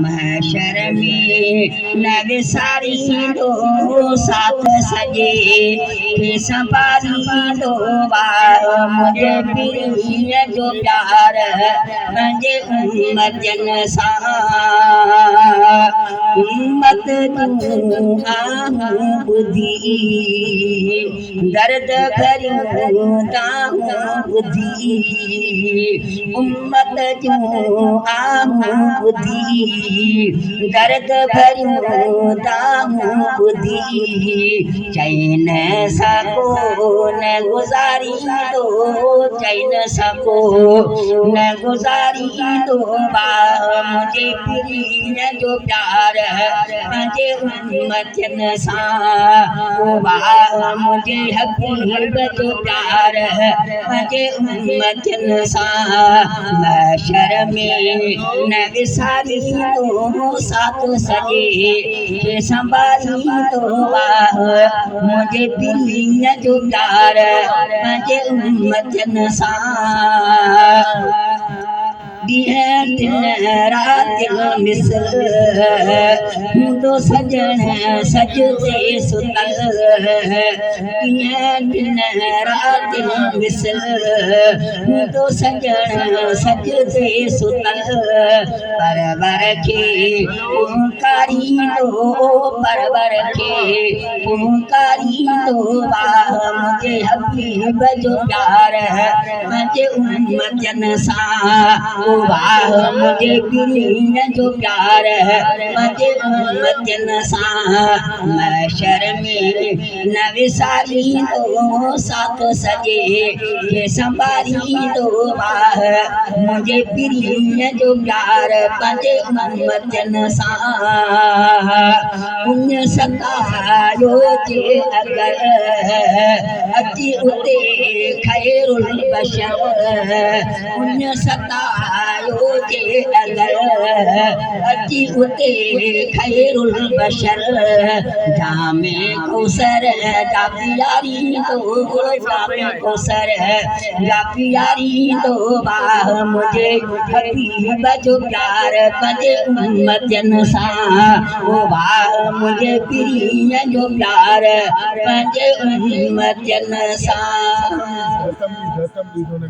महशर में न विसारींदो साथ सजे के संभालींदो मुझे पीर जो प्यार पंहिंजे उम्मतन सां उम्मत जूं आहों ॿुधी दर्द भरियूं ताहूं ॿुधी उम्मत जूं आहों ॿुधी दर्द भरियूं ताहूं ॿुधी चई न सको न गुज़ारींदो चई न सको न गुज़ारींदो मुझे पीर जो प्यार पंहिंजे उम्मतन सां मुझे हबीब जो प्यार पंहिंजे उम्मतन सां महशर में न विसारींदो साथ सजे के संभालींदो मुझे पीर जो प्यार पंहिंजे उम्मतन सां दिन रात मिसल हूंदो सजण सजदे सुतल दिन रात मिसल हूंदो सजण सजदे सुतल परवर खे पुकारींदो परवर खे पुकारींदो मुझे हबीब जो प्यार पंहिंजे उम्मतन सां मुझे पीर जो प्यार पंहिंजे उम्मतन सां महशर में न विसारींदो साथ सजे के संभालींदो मुझे पीर जो प्यार पंहिंजे उम्मतन सां उन सतायो जे अगर अची उते खैरुल बशर उन सतायो जे अगर अची उते खैरुल बशर जामे कौसर जा पियारींदो जामे कौसर जा पियारींदो मुझे हबीब जो प्यार पंहिंजे उम्मतन सां मुझे पीर जो प्यार पंहिंजे उम्मतन सां